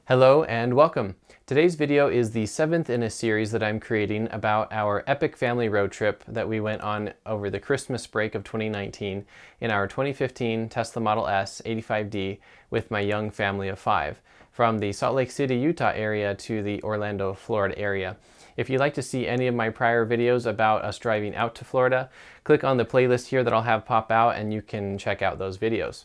Hello and welcome. Today's video is the 7th in a series that I'm creating about our epic family road trip that we went on over the Christmas break of 2019 in our 2015 Tesla Model S 85D with my young family of 5 from the Salt Lake City, Utah area to the Orlando, Florida area. If you'd like to see any of my prior videos about us driving out to Florida, click on the playlist here that I'll have pop out and you can check out those videos.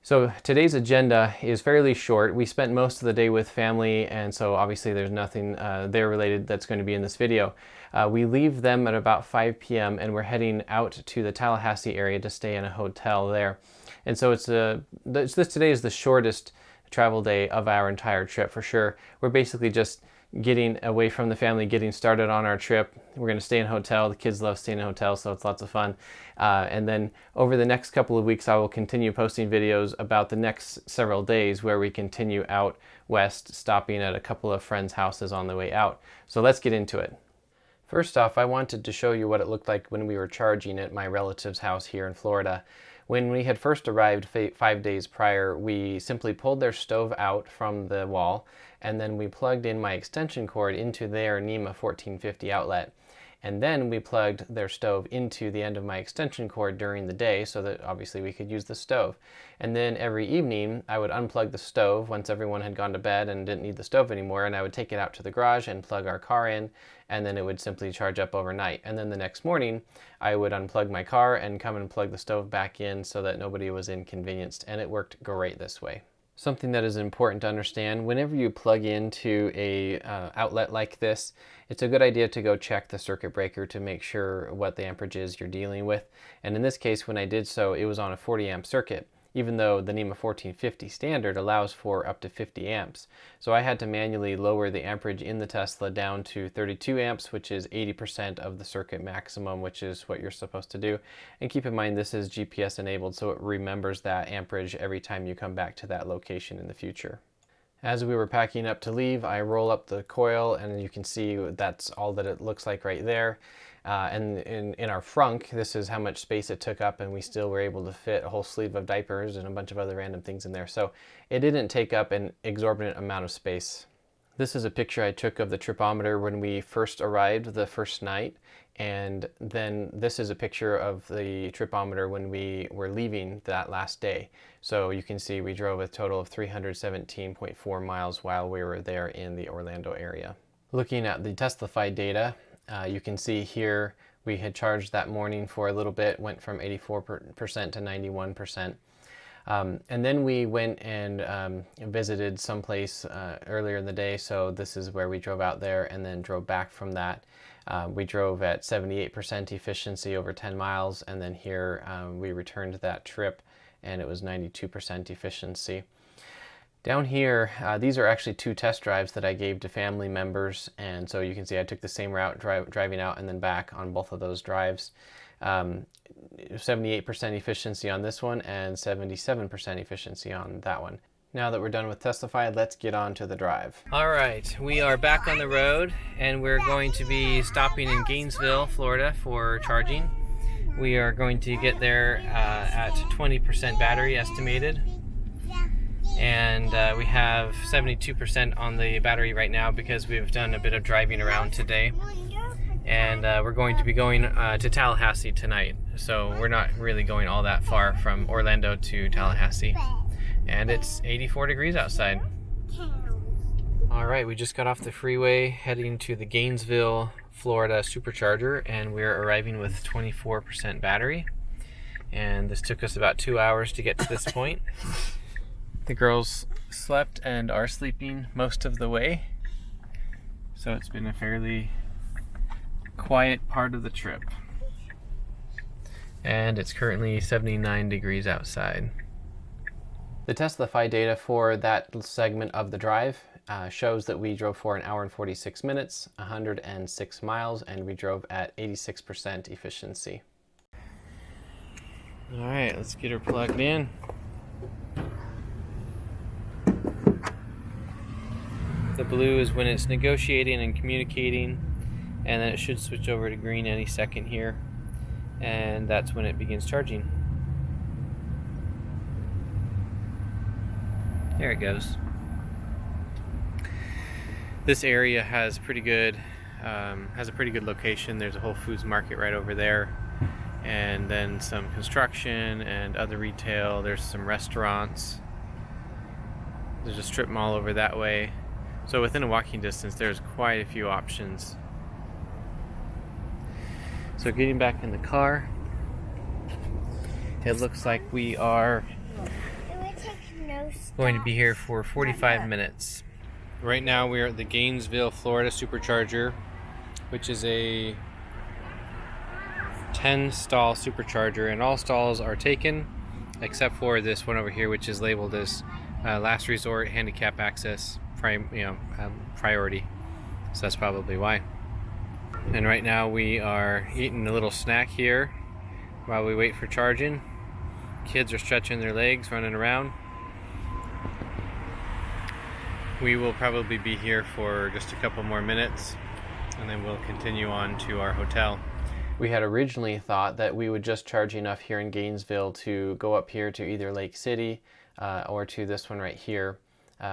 So today's agenda is fairly short. We spent most of the day with family, and so obviously there's nothing there related that's going to be in this video. We leave them at about 5 p.m. and we're heading out to the Tallahassee area to stay in a hotel there. And so today is the shortest travel day of our entire trip for sure. We're basically just getting away from the family, getting started on our trip. We're going to stay in a hotel. The kids love staying in hotels, so it's lots of fun. And then over the next couple of weeks, I will continue posting videos about the next several days where we continue out west, stopping at a couple of friends' houses on the way out. So let's get into it. First off, I wanted to show you what it looked like when we were charging at my relative's house here in Florida. When we had first arrived 5 days prior, we simply pulled their stove out from the wall, and then we plugged in my extension cord into their NEMA 1450 outlet. And then we plugged their stove into the end of my extension cord during the day so that obviously we could use the stove. And then every evening I would unplug the stove once everyone had gone to bed and didn't need the stove anymore, and I would take it out to the garage and plug our car in, and then it would simply charge up overnight. And then the next morning I would unplug my car and come and plug the stove back in so that nobody was inconvenienced, and it worked great this way. Something that is important to understand, whenever you plug into a outlet like this, it's a good idea to go check the circuit breaker to make sure what the amperage is you're dealing with. And in this case, when I did so, it was on a 40 amp circuit, even though the NEMA 1450 standard allows for up to 50 amps. So I had to manually lower the amperage in the Tesla down to 32 amps, which is 80% of the circuit maximum, which is what you're supposed to do. And keep in mind, this is GPS enabled, so it remembers that amperage every time you come back to that location in the future. As we were packing up to leave, I roll up the coil, and you can see that's all that it looks like right there. And in our frunk, this is how much space it took up, and we still were able to fit a whole sleeve of diapers and a bunch of other random things in there. So it didn't take up an exorbitant amount of space. This is a picture I took of the tripometer when we first arrived the first night, and then this is a picture of the tripometer when we were leaving that last day. So you can see we drove a total of 317.4 miles while we were there in the Orlando area. Looking at the Teslafy data, you can see here we had charged that morning for a little bit, went from 84% to 91%. And then we went and visited someplace earlier in the day, so this is where we drove out there and then drove back from that. We drove at 78% efficiency over 10 miles, and then here we returned that trip and it was 92% efficiency. Down here, these are actually 2 test drives that I gave to family members, and so you can see I took the same route driving out and then back on both of those drives. 78% efficiency on this one and 77% efficiency on that one. Now that we're done with Teslafy, let's get on to the drive. All right, we are back on the road and we're going to be stopping in Gainesville, Florida for charging. We are going to get there at 20% battery estimated. And we have 72% on the battery right now because we've done a bit of driving around today. And we're going to be going to Tallahassee tonight. So we're not really going all that far from Orlando to Tallahassee. And it's 84 degrees outside. All right, we just got off the freeway heading to the Gainesville, Florida supercharger, and we're arriving with 24% battery. And this took us about 2 hours to get to this point. The girls slept and are sleeping most of the way, so it's been a fairly quiet part of the trip. And it's currently 79 degrees outside. The Teslafy data for that segment of the drive shows that we drove for 1 hour and 46 minutes, 106 miles, and we drove at 86% efficiency. All right, let's get her plugged in. The blue is when it's negotiating and communicating, and then it should switch over to green any second here, and that's when it begins charging. There it goes. This area has pretty good, has a pretty good location. There's a Whole Foods market right over there, and then some construction and other retail. There's some restaurants. There's a strip mall over that way. So within a walking distance, there's quite a few options. So getting back in the car, it looks like we are going to be here for 45 minutes. Right now we are at the Gainesville, Florida supercharger, which is a 10-stall supercharger, and all stalls are taken except for this one over here, which is labeled as last resort, handicap access, priority. So that's probably why. And right now we are eating a little snack here while we wait for charging. Kids are stretching their legs, running around. We will probably be here for just a couple more minutes, and then we'll continue on to our hotel. We had originally thought that we would just charge enough here in Gainesville to go up here to either Lake City or to this one right here,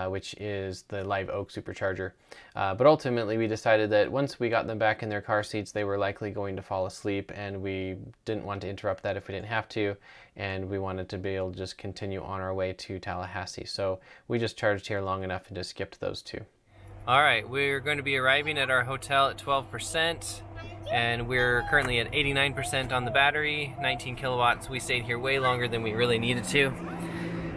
which is the Live Oak supercharger. But ultimately we decided that once we got them back in their car seats, they were likely going to fall asleep, and we didn't want to interrupt that if we didn't have to, and we wanted to be able to just continue on our way to Tallahassee. So we just charged here long enough and just skipped those two. All right, we're going to be arriving at our hotel at 12%, and we're currently at 89% on the battery, 19 kilowatts. We stayed here way longer than we really needed to,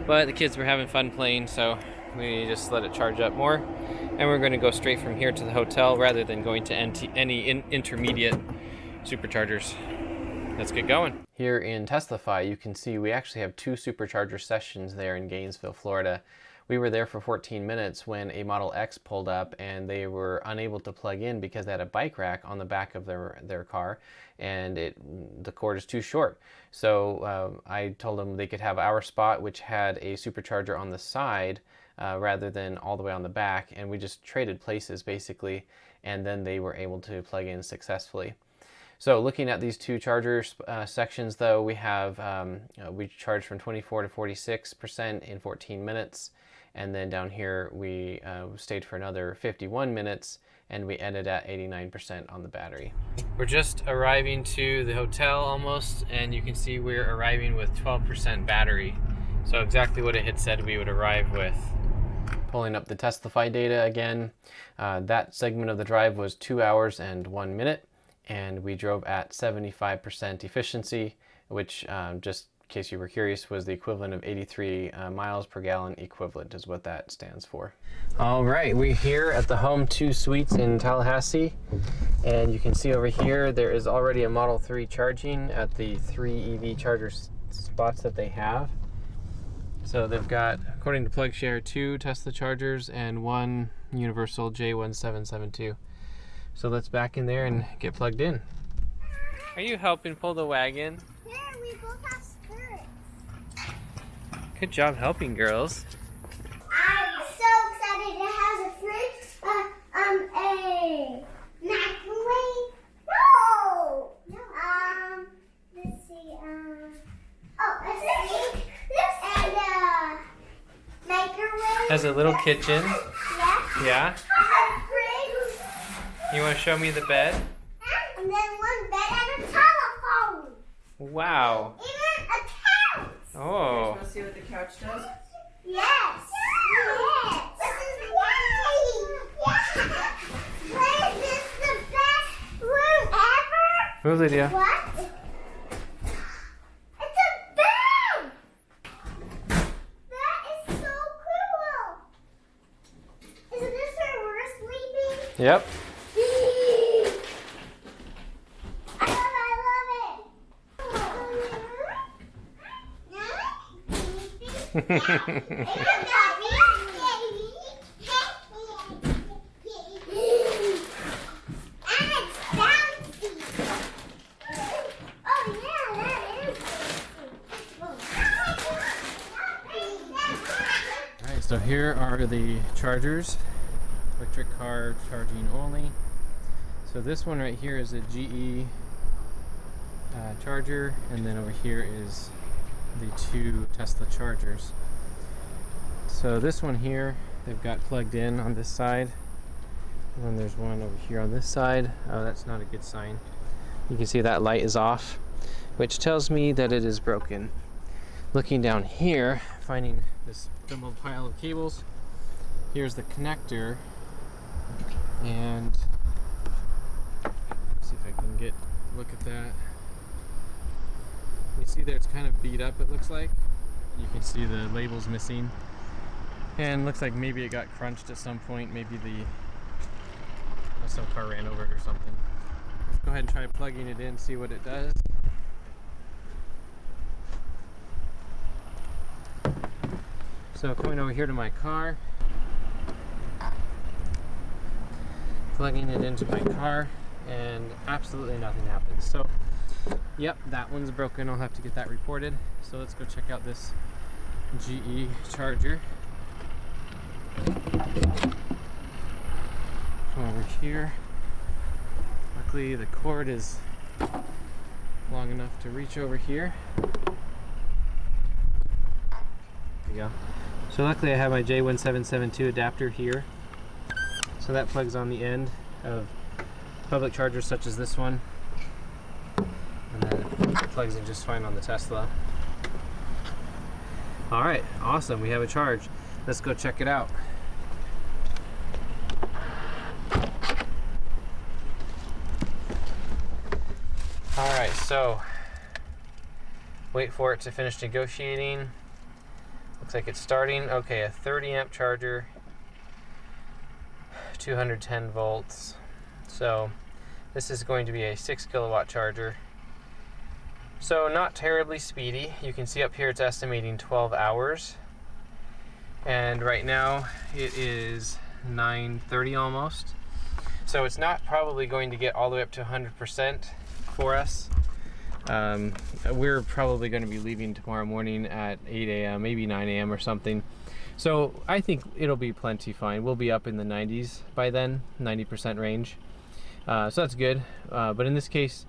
but the kids were having fun playing, so we just let it charge up more, and we're going to go straight from here to the hotel rather than going to any intermediate superchargers. Let's get going. Here in Teslafy, you can see we actually have 2 supercharger sessions there in Gainesville, Florida. We were there for 14 minutes when a Model X pulled up, and they were unable to plug in because they had a bike rack on the back of their car, and the cord is too short. So I told them they could have our spot, which had a supercharger on the side rather than all the way on the back, and we just traded places basically, and then they were able to plug in successfully. So looking at these 2 charger sections though, we have we charged from 24 to 46% in 14 minutes, and then down here we stayed for another 51 minutes, and we ended at 89% on the battery. We're just arriving to the hotel almost, and you can see we're arriving with 12% battery. So exactly what it had said we would arrive with. Pulling up the Teslafy data again, that segment of the drive was 2 hours and 1 minute, and we drove at 75% efficiency, which just in case you were curious was the equivalent of 83 miles per gallon equivalent is what that stands for. All right, we're here at the Home 2 Suites in Tallahassee, and you can see over here there is already a Model 3 charging at the 3 EV charger spots that they have. So they've got, according to PlugShare, 2 Tesla chargers and 1 universal J1772. So let's back in there and get plugged in. Are you helping pull the wagon? Yeah, we both have skirts. Good job helping, girls. I'm so excited. It has a fridge, a microwave. No. Let's see. A sink and microwave. Has a little kitchen. Yeah. Yeah. A fridge. You want to show me the bed? And then one bed and a telephone. Wow. Even a couch. Oh. Want to see what the couch does? Yes. Yes. This is yay. Yes. Wait, this is the best room ever. Move, Lydia. What? It's a bed. That is so cool. Isn't this where we're sleeping? Yep. Alright, so here are the chargers. Electric car charging only. So this one right here is a GE charger, and then over here is the 2 Tesla chargers. So this one here they've got plugged in on this side, And then there's one over here on this side. Oh, that's not a good sign. You can see that light is off, which tells me that it is broken. Looking down here, finding this jumbled pile of cables. Here's the connector, and see if I can look at that. You see there, it's kind of beat up, it looks like. You can see the labels missing, and looks like maybe it got crunched at some point. Maybe some car ran over it or something. Let's go ahead and try plugging it in, see what it does. So coming over here to my car, plugging it into my car, and absolutely nothing happens. So yep, that one's broken. I'll have to get that reported. So let's go check out this GE charger. Come over here. Luckily the cord is long enough to reach over here. There you go. So luckily I have my J1772 adapter here. So that plugs on the end of public chargers such as this one. And then it plugs in just fine on the Tesla. Alright, awesome. We have a charge. Let's go check it out. Alright, so wait for it to finish negotiating. Looks like it's starting. Okay, a 30 amp charger, 210 volts. So this is going to be a 6 kilowatt charger. So not terribly speedy. You can see up here it's estimating 12 hours. And right now it is 9:30 almost. So it's not probably going to get all the way up to 100% for us. We're probably going to be leaving tomorrow morning at 8 a.m., maybe 9 a.m. or something. So I think it'll be plenty fine. We'll be up in the 90s by then, 90% range. So that's good. But in this case,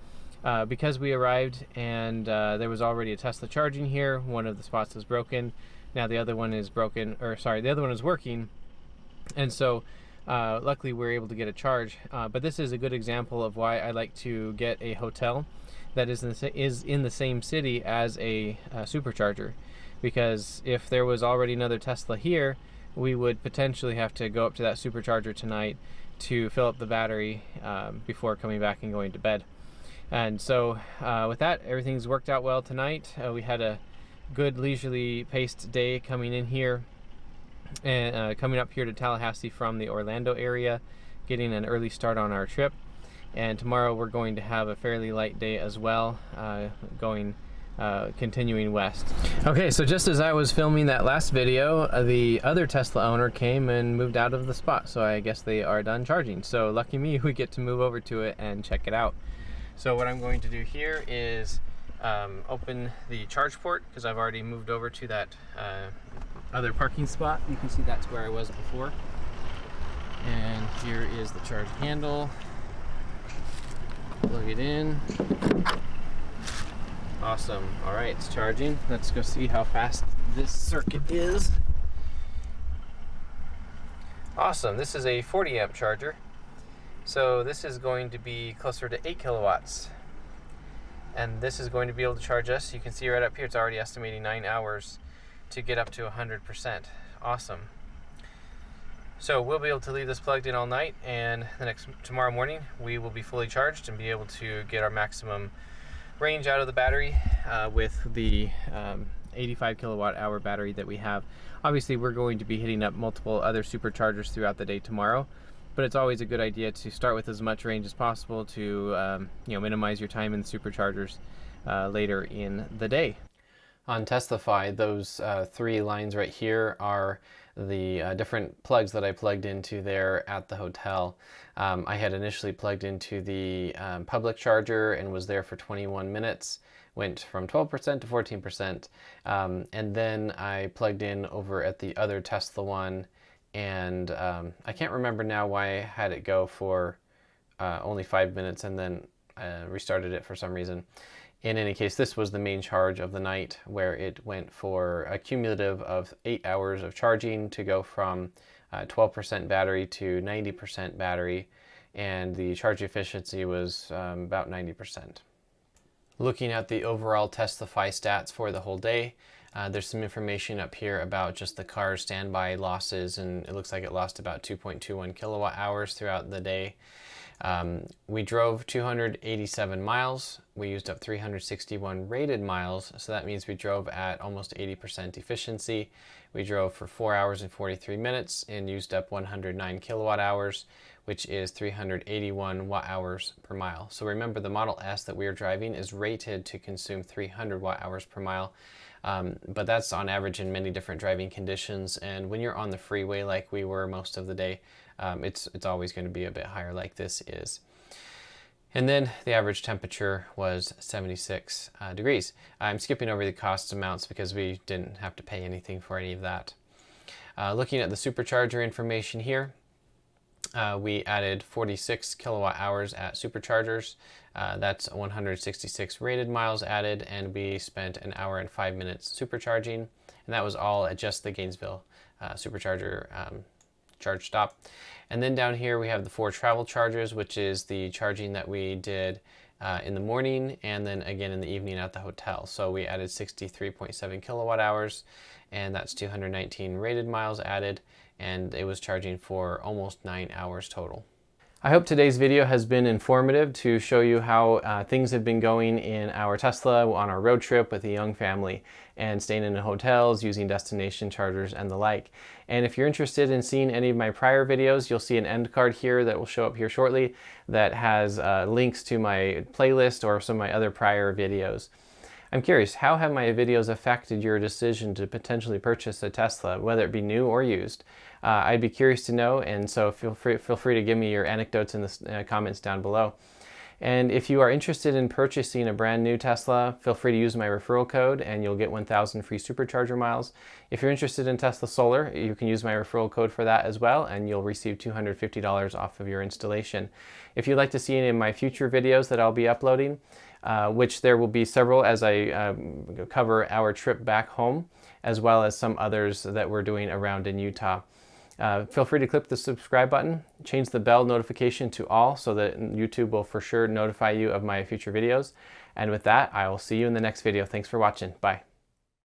because we arrived and there was already a Tesla charging here, one of the spots is broken. Now the other one is broken, or sorry, the other one is working. And so luckily we're able to get a charge. But this is a good example of why I like to get a hotel that is in the same city as a supercharger. Because if there was already another Tesla here, we would potentially have to go up to that supercharger tonight to fill up the battery before coming back and going to bed. And so with that, everything's worked out well tonight. We had a good leisurely paced day coming in here and coming up here to Tallahassee from the Orlando area, getting an early start on our trip. And tomorrow we're going to have a fairly light day as well, continuing west. Okay, so just as I was filming that last video, the other Tesla owner came and moved out of the spot. So I guess they are done charging. So lucky me, we get to move over to it and check it out. So what I'm going to do here is open the charge port, because I've already moved over to that other parking spot. You can see that's where I was before. And here is the charge handle. Plug it in. Awesome. All right, it's charging. Let's go see how fast this circuit is. Awesome. This is a 40 amp charger. So this is going to be closer to 8 kilowatts. And this is going to be able to charge us. You can see right up here, it's already estimating 9 hours to get up to 100%. Awesome. So we'll be able to leave this plugged in all night, and tomorrow morning we will be fully charged and be able to get our maximum range out of the battery with the 85 kilowatt hour battery that we have. Obviously we're going to be hitting up multiple other superchargers throughout the day tomorrow, but it's always a good idea to start with as much range as possible to minimize your time in the superchargers later in the day. On Teslafy, those 3 lines right here are the different plugs that I plugged into there at the hotel. I had initially plugged into the public charger and was there for 21 minutes, went from 12% to 14%, and then I plugged in over at the other Tesla one, and I can't remember now why I had it go for only 5 minutes and then restarted it for some reason. In any case, this was the main charge of the night, where it went for a cumulative of 8 hours of charging to go from 12% battery to 90% battery, and the charge efficiency was about 90%. Looking at the overall Tesla-Fi stats for the whole day, there's some information up here about just the car's standby losses, and it looks like it lost about 2.21 kilowatt hours throughout the day. We drove 287 miles. We used up 361 rated miles, so that means we drove at almost 80% efficiency. We drove for 4 hours and 43 minutes and used up 109 kilowatt hours, which is 381 watt hours per mile. So remember, the Model S that we are driving is rated to consume 300 watt hours per mile, but that's on average in many different driving conditions. And when you're on the freeway like we were most of the day, it's always going to be a bit higher like this is. And then the average temperature was 76 degrees. I'm skipping over the cost amounts because we didn't have to pay anything for any of that. Looking at the supercharger information here, we added 46 kilowatt hours at superchargers. That's 166 rated miles added, and we spent an hour and 5 minutes supercharging, and that was all at just the Gainesville supercharger charge stop. And then down here we have the 4 travel chargers, which is the charging that we did in the morning and then again in the evening at the hotel. So we added 63.7 kilowatt hours, and that's 219 rated miles added, and it was charging for almost 9 hours total. I hope today's video has been informative to show you how things have been going in our Tesla on our road trip with a young family and staying in hotels, using destination chargers and the like. And if you're interested in seeing any of my prior videos, you'll see an end card here that will show up here shortly that has links to my playlist or some of my other prior videos. I'm curious, how have my videos affected your decision to potentially purchase a Tesla, whether it be new or used? I'd be curious to know, and so feel free to give me your anecdotes in the comments down below. And if you are interested in purchasing a brand new Tesla, feel free to use my referral code and you'll get 1,000 free supercharger miles. If you're interested in Tesla Solar, you can use my referral code for that as well, and you'll receive $250 off of your installation. If you'd like to see any of my future videos that I'll be uploading, which there will be several as I cover our trip back home, as well as some others that we're doing around in Utah. Feel free to click the subscribe button, change the bell notification to all so that YouTube will for sure notify you of my future videos. And with that, I will see you in the next video. Thanks for watching. Bye.